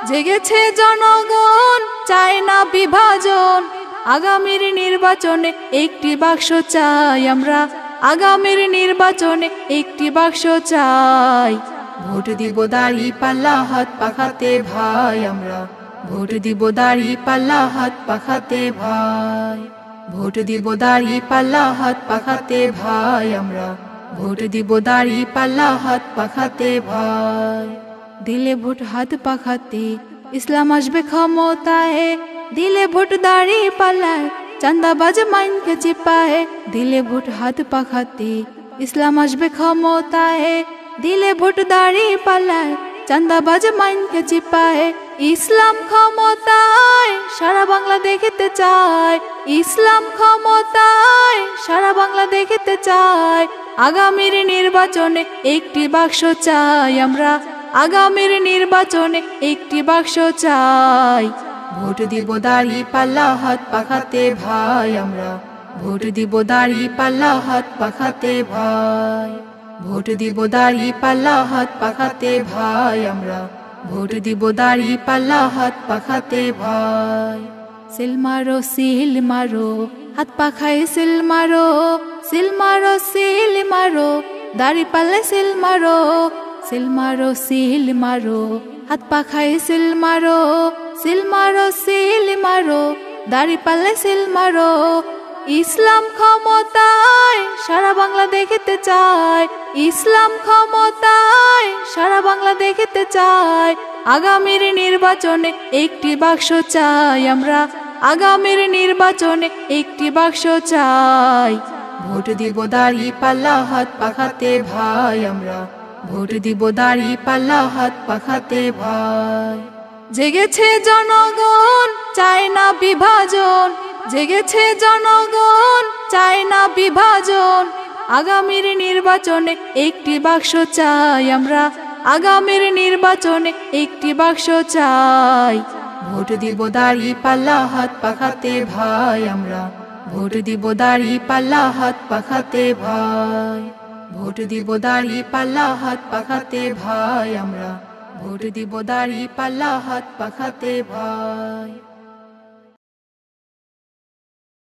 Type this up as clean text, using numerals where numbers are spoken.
জেগেছে জনগণ, চায় না বিভাজন। আগামীর নির্বাচনে একটি বাক্স চাই আমরা, আগামীর নির্বাচনে একটি বাক্স চাই। ভোট দিব দাঁড়িপাল্লা, হাত পাখাতে ভাই আমরা, ভোট দিব দাঁড়িপাল্লা, হাত পাখাতে ভাই। ভোট দিব দাঁড়িপাল্লা, হাত পাখাতে ভাই আমরা, ভোট দিব দাঁড়িপাল্লা, হাত পাখাতে ভাই। দিলে ভোট হাত পাখাতে ইসলাম আসবে ক্ষমতায়, দিলে ভোট দাঁড়িপাল্লায় চাঁদাবাজ মাইনকে চিপায়। দিলে ভোট হাত পাখাতে ইসলাম আসবে ক্ষমতায়, দিলে ভোট দাঁড়িপাল্লায় চাঁদাবাজ মাইনকে চিপায়। ইসলাম ক্ষমতায় সারা বাংলা দেখতে চায়, ইসলাম ক্ষমতায় সারা বাংলা দেখতে চায়। আগামীর নির্বাচনে একটি বাক্স চাই আমরা, আগামীর নির্বাচনে একটি বাক্স চাই। ভোট দিব দাঁড়িপাল্লা, হাত পাখাতে ভাই আমরা, ভোট দিব দাঁড়িপাল্লা, হাত পাখাতে ভাই। ভোট দিব দাঁড়িপাল্লা, হাত পাখাতে ভাই আমরা, ভোট দিব দাঁড়িপাল্লা, হাত পাখাতে ভাই। সিল মারো সিল মারো, হাত পাখায় সিল মারো, সিল মারো সিল মারো, দাঁড়িপাল্লায় সিল মারো। সিল মারো সিল মারো, হাত পাখায় সিল মারো, সিল মারো সিল মারো, দাঁড়িপাল্লায় সিল মারো। ইসলাম ক্ষমতায় সারা বাংলা দেখতে চায়, ইসলাম ক্ষমতায় সারা বাংলা দেখতে চায়। আগামীর নির্বাচনে একটি বাক্স চাই আমরা, আগামীর নির্বাচনে একটি বাক্স চাই। ভোট দিব দাঁড়িপাল্লা, হাত পাখাতে ভাই আমরা, ভোট দিব দাঁড়িপাল্লা, হাত পাখাতে ভাই। জেগেছে জনগণ, চায় না বিভাজন, জেগেছে জনগণ, চায় না বিভাজন। আগামীর নির্বাচনে একটি বাক্স চাই আমরা, আগামীর নির্বাচনে একটি বাক্স চাই। ভোট দিব দাঁড়িপাল্লা, হাত পাখাতে ভাই আমরা, ভোট দিব দাঁড়িপাল্লা, হাত পাখাতে ভাই। ভোট দিব দাঁড়িপাল্লা, হাত পাখাতে ভাই আমরা, ভোট দিব দাঁড়িপাল্লা, হাত পাখাতে ভাই।